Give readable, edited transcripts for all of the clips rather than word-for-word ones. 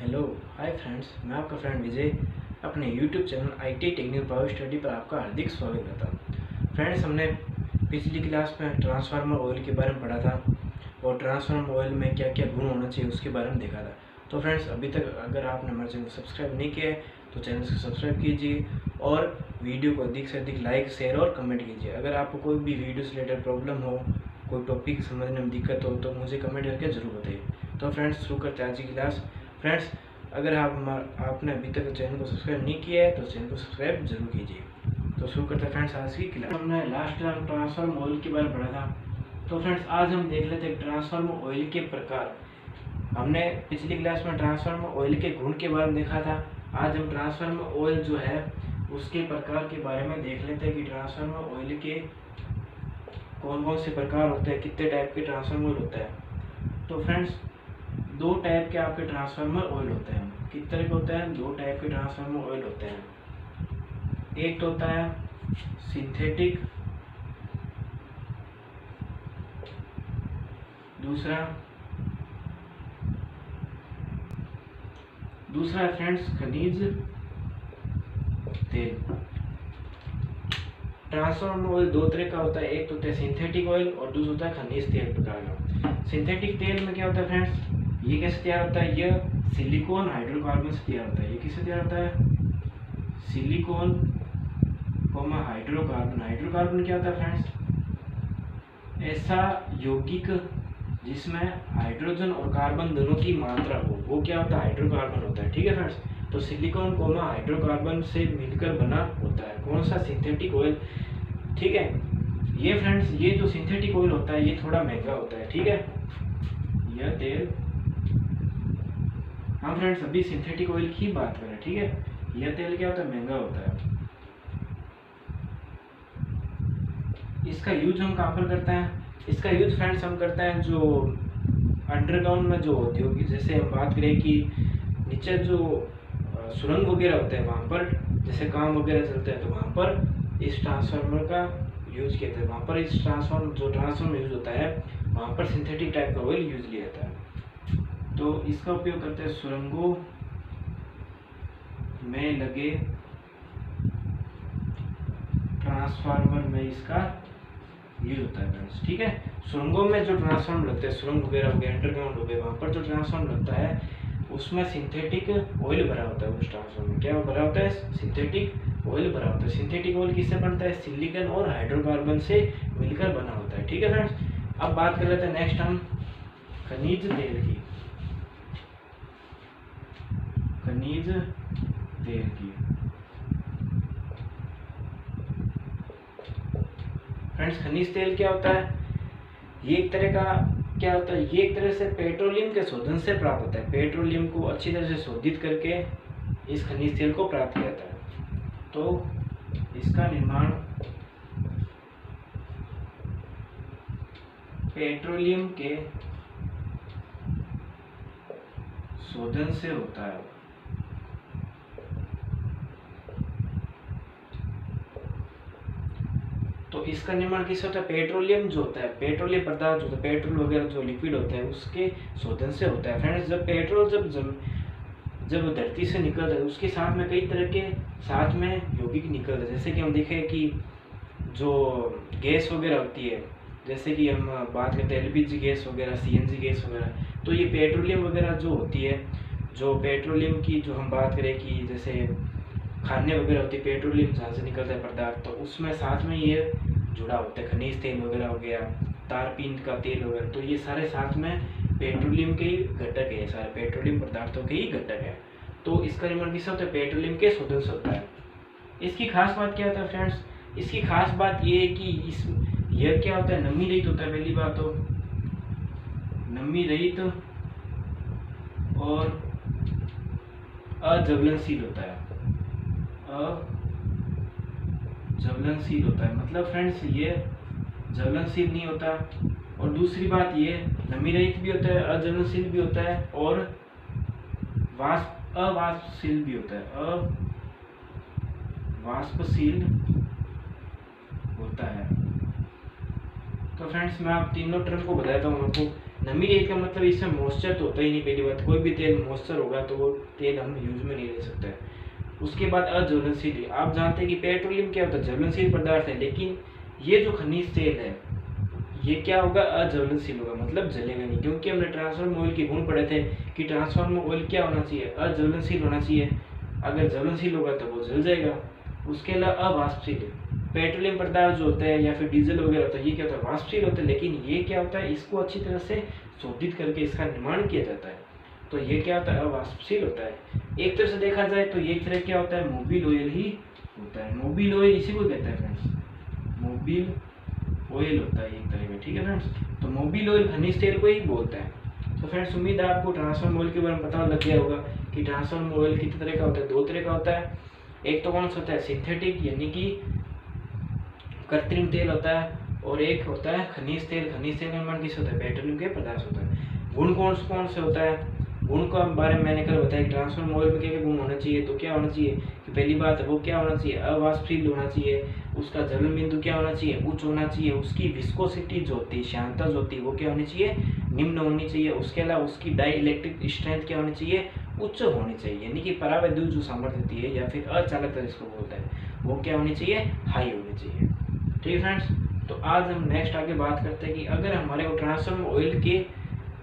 Hello hi friends, मैं आपका friend विजय अपने YouTube channel IT technical power study पर आपका हार्दिक स्वागत करता हूँ। फ्रेंड्स, हमने पिछली क्लास में ट्रांसफार्मर ऑयल के बारे में पढ़ा था और ट्रांसफार्मर ऑयल में क्या क्या गुण होना चाहिए उसके बारे में देखा था। तो फ्रेंड्स, अभी तक अगर आपने हमारे चैनल को सब्सक्राइब नहीं किया है तो चैनल को सब्सक्राइब कीजिए और वीडियो को अधिक से अधिक लाइक, शेयर और कमेंट कीजिए। अगर आपको कोई भी वीडियो से रिलेटेड प्रॉब्लम हो, कोई टॉपिक समझने में दिक्कत हो तो मुझे कमेंट करके ज़रूर बताइए। तो फ्रेंड्स, शुरू करते हैं आज की क्लास। फ्रेंड्स, अगर आपने अभी तक चैनल को सब्सक्राइब नहीं किया है तो चैनल को सब्सक्राइब जरूर कीजिए। तो शुरू करते हैं फ्रेंड्स आज की क्लास। हमने लास्ट क्लास ट्रांसफार्मर ऑयल के बारे में पढ़ा था। तो फ्रेंड्स, आज हम देख लेते हैं ट्रांसफार्मर ऑयल के प्रकार। हमने पिछली क्लास में ट्रांसफार्मर ऑयल के गुण के बारे में देखा था। आज हम ट्रांसफार्मर ऑयल जो है उसके प्रकार के बारे में देख लेते हैं कि ट्रांसफार्मर ऑयल के कौन कौन से प्रकार होते हैं, कितने टाइप के ट्रांसफार्मर ऑयल होता है। तो फ्रेंड्स, दो टाइप के आपके ट्रांसफार्मर ऑयल होते हैं। किस तरह के होते हैं? दो टाइप के ट्रांसफार्मर ऑयल होते हैं। एक तो होता है सिंथेटिक, दूसरा है फ्रेंड्स खनिज तेल। ट्रांसफार्मर ऑयल दो तरह का होता है। एक तो होता है सिंथेटिक ऑयल और दूसरा होता है खनिज तेल प्रकार का। सिंथेटिक तेल में क्या होता है फ्रेंड्स, ये कैसे तैयार होता है? यह सिलिकॉन हाइड्रोकार्बन से तैयार होता है। ये किससे तैयार होता है? Silicon hydrocarbon. हाइड्रोकार्बन क्या होता है फ्रेंड्स? ऐसा यौगिक जिसमें हाइड्रोजन और कार्बन दोनों की मात्रा हो, वो क्या होता है? हाइड्रोकार्बन होता है। ठीक है फ्रेंड्स, तो सिलिकॉन हाइड्रोकार्बन से मिलकर बना होता है कौन सा? Synthetic oil. ठीक है, ये फ्रेंड्स, ये जो सिंथेटिक ऑयल होता है ये थोड़ा महंगा होता है। ठीक है, यह तेल, हम फ्रेंड्स अभी सिंथेटिक ऑयल की बात करें। ठीक है, यह तेल क्या होता है? महंगा होता है। इसका यूज हम कहाँ पर करते हैं? इसका यूज फ्रेंड्स हम करते हैं जो अंडरग्राउंड में जो औद्योगिक, जैसे हम बात करें कि नीचे जो सुरंग वगैरह होते हैं वहाँ पर जैसे काम वगैरह चलते हैं तो वहाँ पर इस ट्रांसफार्मर का यूज किया जाता है। वहाँ पर इस ट्रांसफार्मर यूज होता है, वहाँ पर सिंथेटिक टाइप का ऑयल यूज लिया जाता है। तो इसका उपयोग करते हैं सुरंगों में लगे ट्रांसफार्मर में इसका यूज होता है फ्रेंड्स। ठीक है, सुरंगों में जो ट्रांसफार्मर लगते हैं, सुरंग वगैरह हो गए, अंडरग्राउंड हो गए, वहाँ पर जो ट्रांसफार्मर लगता है उसमें सिंथेटिक ऑयल भरा होता है। उस ट्रांसफार्मर में क्या भरा होता है? सिंथेटिक ऑयल भरा होता है। सिंथेटिक ऑयल किससे बनता है? सिलिकॉन और हाइड्रोकार्बन से मिलकर बना होता है। ठीक है फ्रेंड्स, अब बात कर लेते हैं नेक्स्ट हम खनिज तेल की। खनिज तेल की फ्रेंड्स, खनिज तेल क्या होता है? ये एक तरह का क्या होता है? ये एक तरह से पेट्रोलियम के शोधन से प्राप्त होता है। पेट्रोलियम को अच्छी तरह से शोधित करके इस खनिज तेल को प्राप्त किया जाता है। तो इसका निर्माण पेट्रोलियम के शोधन से होता है। तो इसका निर्माण किससे होता है? पेट्रोलियम जो होता है, पेट्रोलियम पदार्थ जो होता है, पेट्रोल वगैरह जो लिक्विड होता है उसके शोधन से होता है। फ्रेंड्स, जब पेट्रोल जब धरती से निकलता है उसके साथ में कई तरह के साथ में यौगिक निकलते हैं। जैसे कि हम देखें कि जो गैस वगैरह होती है, जैसे कि हम बात करते हैं LPG गैस वगैरह, CNG गैस वगैरह, तो ये पेट्रोलियम वगैरह जो होती है, जो पेट्रोलियम की जो हम बात करें कि जैसे खाने वगैरह होती है, पेट्रोलियम जहाँ से निकलता है पदार्थ, तो उसमें साथ में ये जुड़ा होता है। खनिज तेल वगैरह हो गया, तारपीन का तेल वगैरह, तो ये सारे साथ में पेट्रोलियम के ही घटक है, सारे पेट्रोलियम पदार्थों के ही घटक है। तो इसका निर्माण किससे होता है? पेट्रोलियम के शोधन से होता है। इसकी खास बात क्या होता है फ्रेंड्स? इसकी खास बात ये है कि यह क्या होता है? नमी रहित होता है। पहली बात तो नमी रहित और अज्वलनशील होता है। ज्वलनशील होता है, मतलब फ्रेंड्स ये ज्वलनशील नहीं होता। और दूसरी बात ये नमी रहित भी होता है, अज्वलनशील भी होता है और अवाष्पशील भी होता है। अवाष्पशील होता है। तो फ्रेंड्स, मैं आप तीनों टर्म को बताता हूँ आपको। नमी रहित का मतलब इसमें मॉइस्चर तो होता ही नहीं। पहली बात, कोई भी तेल मॉइस्चर होगा तो वो तेल हम यूज में नहीं ले सकते हैं। उसके बाद अज्वलनशील। आप जानते हैं कि पेट्रोलियम क्या होता है, ज्वलनशील पदार्थ है, लेकिन ये जो खनिज तेल है ये क्या होगा, अज्वलनशील होगा, मतलब जलेगा नहीं। क्योंकि हमने ट्रांसफार्मर ऑयल के गुण पढ़े थे कि ट्रांसफार्मर ऑयल क्या होना चाहिए, अज्वलनशील होना चाहिए। अगर ज्वलनशील होगा तो वो जल जाएगा। उसके अलावा अवाष्पशील। पेट्रोलियम पदार्थ जो होता है या फिर डीजल वगैरह होता है, ये क्या होता है, वाष्पशील होता है, लेकिन ये क्या होता है, इसको अच्छी तरह से शोधित करके इसका निर्माण किया जाता है, तो ये क्या होता है, अवाष्पशील होता है। एक तरह से देखा जाए तो ये तरह क्या होता है, मोबिल ऑयल ही होता है। मोबिल ऑयल इसी को कहते हैं फ्रेंड्स, मोबिल ऑयल होता है एक तरह का, ठीक है फ्रेंड्स। तो मोबिल ऑयल खनिज तेल को ही बोलते हैं। तो फ्रेंड्स उम्मीद है आपको ट्रांसफार्मर ऑयल के बारे में पता लग गया होगा कि ट्रांसफार्मर ऑयल कितने तरह का होता है, 2 तरह का होता है। एक तो कौन सा होता है, सिंथेटिक यानी कि कृत्रिम तेल होता है, और एक होता है खनिज तेल। खनिज तेल का निर्माण किस होता है, पेट्रोलियम के पदार्थ होता है। गुण कौन से होता है, गुण के बारे में मैंने कल बताया कि ट्रांसफार्मर ऑयल में क्या गुण होना चाहिए। तो क्या होना चाहिए कि पहली बात है वो क्या होना चाहिए, अवाष्पशील होना चाहिए। उसका जलन बिंदु क्या होना चाहिए, उच्च होना चाहिए। उसकी विस्कोसिटी जो होती है, श्यानता जो होती है, वो क्या होनी चाहिए, निम्न होनी चाहिए। उसके अलावा उसकी डाई इलेक्ट्रिक स्ट्रेंथ क्या होनी चाहिए, उच्च होनी चाहिए, यानी कि परावैद्युत जो सामर्थ्य होती है या फिर अचालकता जिसको बोलते हैं, वो क्या होनी चाहिए, हाई होनी चाहिए। ठीक है फ्रेंड्स, तो आज हम नेक्स्ट आगे बात करते हैं कि अगर हमारे को ट्रांसफार्मर ऑयल के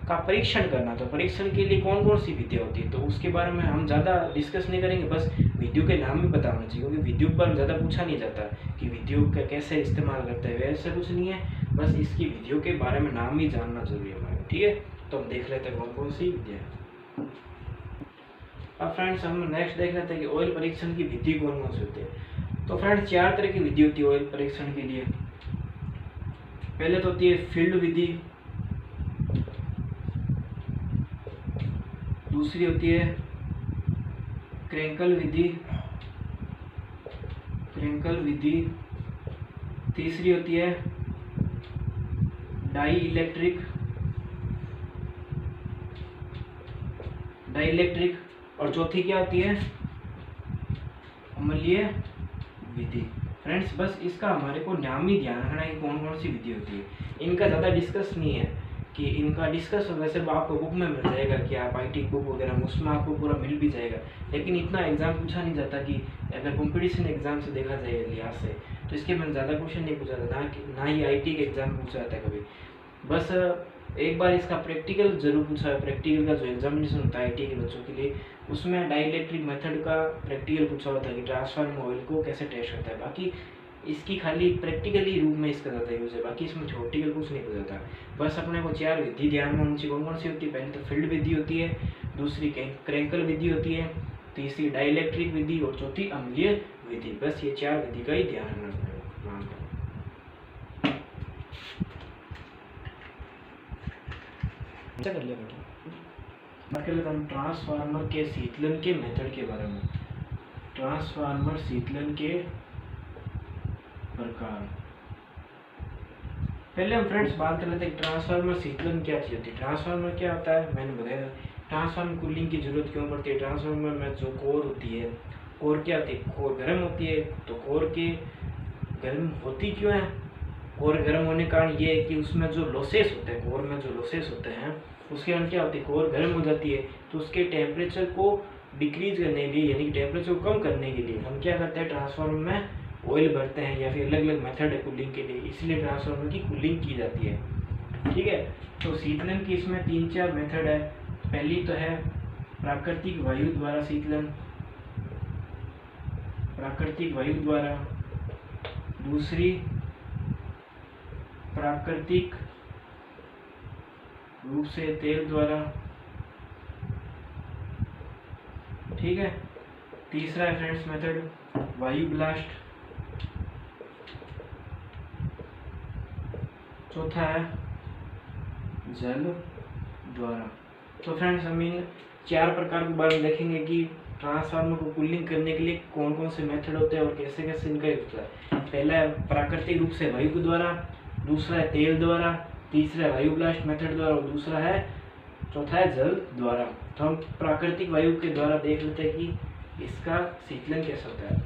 का परीक्षण करना, तो परीक्षण के लिए कौन कौन सी विधियाँ होती है, तो उसके बारे में हम ज़्यादा डिस्कस नहीं करेंगे, बस विधियों के नाम ही पता होना चाहिए। क्योंकि विधियों पर ज़्यादा पूछा नहीं जाता कि विधियों का कैसे इस्तेमाल करते हैं, वैसे कुछ नहीं है, बस इसकी विधियों के बारे में नाम ही जानना जरूरी है हमारे। ठीक है, तो हम देख लेते हैं कौन कौन सी विधियाँ हैं। अब फ्रेंड्स हम नेक्स्ट देख लेते हैं कि ऑयल परीक्षण की विधि कौन कौन सी होती है। तो फ्रेंड्स 4 तरह की विधि होती है ऑयल परीक्षण के लिए। पहले तो होती है फील्ड विधि, दूसरी होती है क्रैंकल विधि, तीसरी होती है डाई इलेक्ट्रिक, और चौथी क्या होती है, अम्लीय विधि। फ्रेंड्स बस इसका हमारे को नाम ही ध्यान रखना है कि कौन कौन सी विधि होती है। इनका ज़्यादा डिस्कस नहीं है कि इनका डिस्कस वैसे आपको बुक में मिल जाएगा कि आप IT बुक वगैरह में, उसमें आपको पूरा मिल भी जाएगा। लेकिन इतना एग्जाम पूछा नहीं जाता कि अगर कंपटीशन एग्जाम से देखा जाए लिहाज से, तो इसके में ज़्यादा क्वेश्चन नहीं पूछा जाता, ना ही IT के एग्जाम पूछा जाता है कभी। बस एक बार इसका प्रैक्टिकल जरूर पूछा है। प्रैक्टिकल का जो एग्जामिनेशन होता है IT के बच्चों के लिए, उसमें डाइलेक्ट्रिक मेथड का प्रैक्टिकल पूछा होता है कि ट्रांसफार्मर ऑयल को कैसे टेस्ट करता है। बाकी इसकी खाली प्रैक्टिकली रूप में इसका ज़्यादा यूज़ है, बाकी इसमें थ्योरेटिकल कुछ नहीं पूछा जाता। बस अपने को 4 विधि ध्यान में होनी चाहिए। कौन कौन सी होती है, पहले तो फील्ड विधि होती है, दूसरी क्रैंकल विधि होती है, तीसरी डाइलेक्ट्रिक विधि और चौथी अम्लीय विधि। बस ये 4 विधि का ही ध्यान रखना है। कर लिया बेटा, बात कर लेते हम ट्रांसफार्मर के शीतलन के मेथड के बारे में। ट्रांसफार्मर शीतलन के प्रकार। पहले हम फ्रेंड्स बात कर लेते हैं ट्रांसफार्मर शीतलन क्या चीज होती है। ट्रांसफार्मर क्या होता है, मैंने बताया ट्रांसफार्मर कूलिंग की जरूरत क्यों पड़ती है। ट्रांसफार्मर में जो कोर होती है, कोर क्या होती है, कोर गर्म होती है। तो कोर की गर्म होती क्यों है, कोर गर्म होने का कारण ये है कि उसमें जो लॉसेस होते हैं, कोर में जो लॉसेस होते हैं उसके कारण क्या होती है, कोर गर्म हो जाती है। तो उसके टेम्परेचर को डिक्रीज करने के लिए, यानी कि टेम्परेचर को कम करने के लिए हम क्या करते हैं, ट्रांसफार्मर में ऑयल भरते हैं, या फिर अलग अलग मेथड है कूलिंग के लिए, इसलिए ट्रांसफार्मर की कूलिंग की जाती है। ठीक है, तो शीतलन की इसमें 3-4 मेथड है। पहली तो है प्राकृतिक वायु द्वारा शीतलन, प्राकृतिक वायु द्वारा। दूसरी प्राकृतिक रूप से तेल द्वारा। ठीक है, तीसरा है फ्रेंड्स मेथड वायु ब्लास्ट। चौथा है जल द्वारा। तो फ्रेंड्स हम इन 4 प्रकार के बारे में देखेंगे कि ट्रांसफार्मर को कूलिंग करने के लिए कौन कौन से मेथड होते हैं और कैसे कैसे इनका यूज होता है। पहला है प्राकृतिक रूप से वायु द्वारा, दूसरा है तेल द्वारा, तीसरा है वायु ब्लास्ट मेथड द्वारा, और दूसरा है, चौथा है जल द्वारा। तो हम प्राकृतिक वायु के द्वारा देख लेते हैं कि इसका शीतलन कैसा होता है।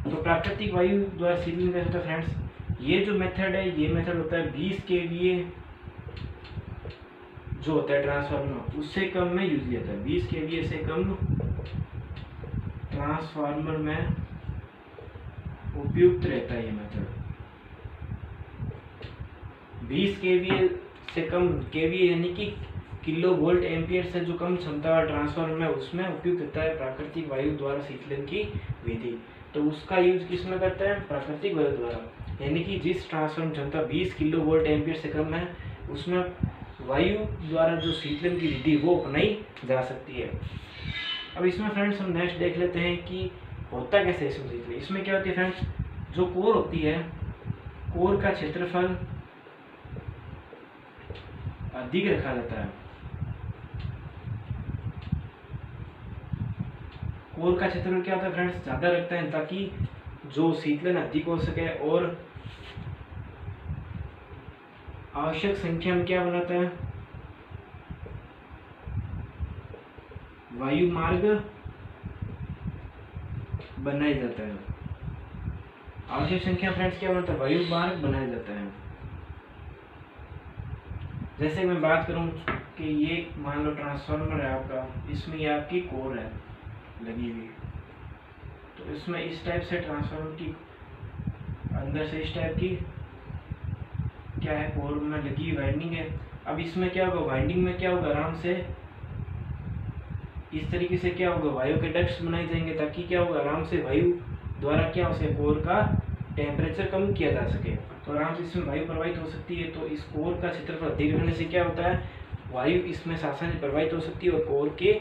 तो प्राकृतिक वायु द्वारा शीतलन कैसा होता है फ्रेंड्स, ये जो मेथड है, ये मेथड होता है 20 kVA जो होता है ट्रांसफार्मर उससे कम में यूज लिया था। 20 kVA से कम ट्रांसफार्मर में उपयुक्त रहता है ये मेथड। 20 kVA से कम, kVA यानी कि किलो वोल्ट एम्पियर से जो कम क्षमता वाला ट्रांसफार्मर में उसमें उपयुक्त रहता है प्राकृतिक वायु द्वारा शीतलन की विधि। तो उसका यूज किस में करते हैं? प्राकृतिक वायु द्वारा, यानी कि जिस ट्रांसफार्मर क्षमता 20 किलो वोल्ट एम्पियर से कम है उसमें वायु द्वारा जो शीतलन की विधि वो अपनाई जा सकती है। अब इसमें फ्रेंड्स हम नेक्स्ट देख लेते हैं कि होता कैसे इसमें शीतलन। इसमें क्या होती है फ्रेंड्स, जो कोर होती है, कोर का क्षेत्रफल अधिक रखा जाता है। कोर का क्षेत्रफल क्या होता है फ्रेंड्स, ज्यादा रखते हैं ताकि जो शीतलन अधिक हो सके, और आवश्यक संख्या में क्या बनाता है, वायु मार्ग बनाया जाता है। आवश्यक संख्या फ्रेंड्स क्या बनाता है, वायु मार्ग बनाया जाता है। जैसे मैं बात करूं कि ये मान लो ट्रांसफार्मर है आपका, इसमें ये आपकी कोर है लगी हुई, तो इसमें इस टाइप से ट्रांसफार्मर की अंदर से इस टाइप की क्या है, कोर में लगी वाइंडिंग है। अब इसमें क्या होगा, वाइंडिंग में क्या होगा, आराम से इस तरीके से क्या होगा, वायु के डक्ट्स बनाए जाएंगे ताकि क्या होगा, आराम से वायु द्वारा क्या हो सके, कोर का टेम्परेचर कम किया जा सके, तो आराम से इसमें वायु प्रवाहित हो सकती है। तो इस कोर का क्षेत्रफल अधिक रहने से क्या होता है, वायु इसमें आसानी से प्रवाहित हो सकती है और कोर के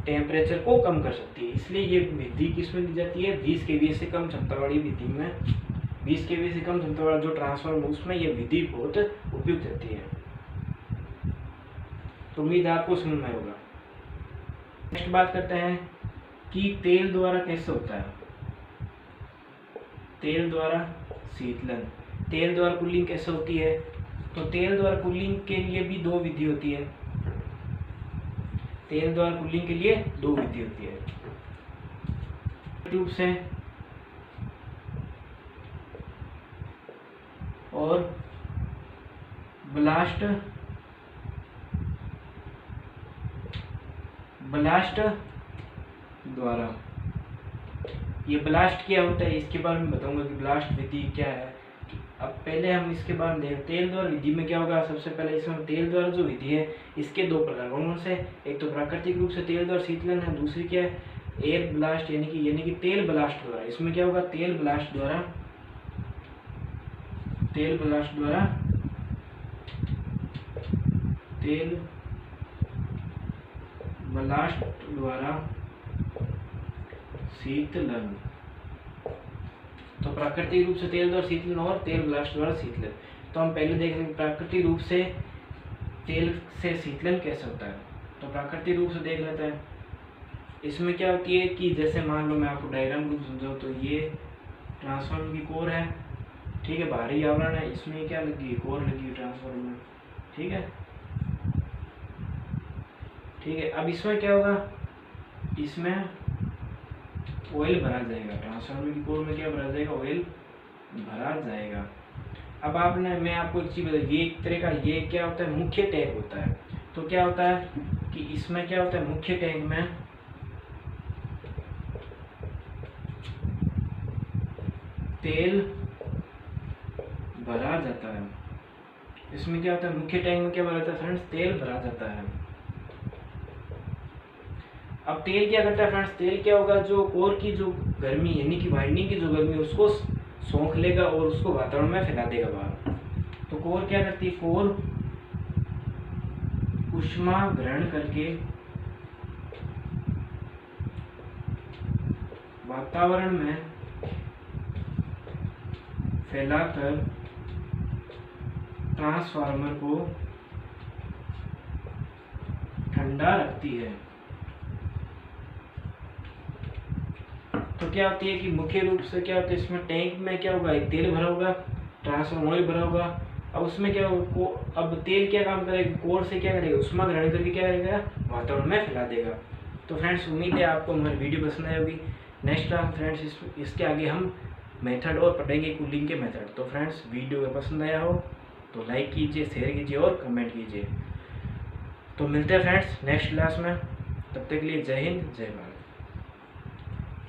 टेम्परेचर को कम कर सकती है। इसलिए ये विधि किसमें दी जाती है, 20 kVA से कम क्षमता वाली विधि में, 20 kVA से कम क्षमता वाला जो ट्रांसफार्मर उसमें ये विधि बहुत उपयुक्त रहती है। तो उम्मीद आपको समझ में होगा। नेक्स्ट बात करते हैं कि तेल द्वारा कैसे होता है। तेल द्वारा शीतलन, तेल द्वारा कूलिंग कैसे होती है, तो तेल द्वारा कूलिंग के लिए भी दो विधि होती है। तेल द्वारा कूलिंग के लिए दो विधि होती है, ट्यूब से और ब्लास्ट द्वारा। ये ब्लास्ट क्या होता है इसके बारे में बताऊंगा कि ब्लास्ट विधि क्या है। अब पहले हम इसके बारे में देखें, तेल द्वारा विधि में क्या होगा। सबसे पहले इसमें तेल द्वारा जो विधि है इसके दो प्रकार, कौन से, एक तो प्राकृतिक रूप से तेल द्वारा शीतलन है, दूसरी क्या है, एयर ब्लास्ट यानी कि तेल ब्लास्ट द्वारा। इसमें क्या होगा, तेल ब्लास्ट द्वारा शीतलन। तो प्राकृतिक रूप से तेल द्वारा शीतलन और तेल ब्लास्ट द्वारा शीतलन। तो हम पहले देख रहे हैं प्राकृतिक रूप से तेल से शीतलन कैसे होता है। तो प्राकृतिक रूप से देख लेते हैं। इसमें क्या होती है कि जैसे मान लो मैं आपको डायग्राम रूप समझाऊं, तो ये ट्रांसफार्मर की कोर है, ठीक है, बाहरी आवरण है, इसमें क्या लगी है, कोर लगी है ट्रांसफार्मर में, ठीक है। अब इसमें क्या होगा, इसमें ऑयल भरा जाएगा, ट्रांसफार्मर की कोर में क्या भरा जाएगा, ऑयल भरा जाएगा। अब मैं आपको एक चीज बताऊँ, ये एक तरह का ये क्या होता है, मुख्य टैंक होता है। तो क्या होता है कि इसमें क्या होता है, मुख्य टैंक में तेल भरा जाता है। इसमें क्या होता है, मुख्य टैंक में क्या भरा जाता है फ्रेंड्स, तेल भरा जाता है। अब तेल क्या करता है फ्रेंड्स, तेल क्या होगा, जो कोर की जो गर्मी यानी कि वाइंडिंग की जो गर्मी है उसको सोख लेगा और उसको वातावरण में फैला देगा बाहर। तो कोर क्या करती है, कोर ऊष्मा ग्रहण करके वातावरण में फैलाकर ट्रांसफार्मर को ठंडा रखती है। तो क्या होती है कि मुख्य रूप से क्या होता है, इसमें टैंक में क्या होगा, एक तेल भरा होगा, ट्रांसफार्मर ऑयल भरा होगा। अब उसमें क्या होगा, अब तेल क्या काम करेगा, कोर से क्या करेगा, ऊष्मा ग्रहण करके क्या करेगा, वातावरण में फैला देगा। तो फ्रेंड्स उम्मीद है आपको हमारी वीडियो पसंद आई होगी। नेक्स्ट टाइम फ्रेंड्स इसके आगे हम मेथड और पढ़ेंगे कूलिंग के मेथड। तो फ्रेंड्स वीडियो पसंद आया हो तो लाइक कीजिए, शेयर कीजिए और कमेंट कीजिए। तो मिलते हैं फ्रेंड्स नेक्स्ट क्लास में, तब तक के लिए जय हिंद जय भारत।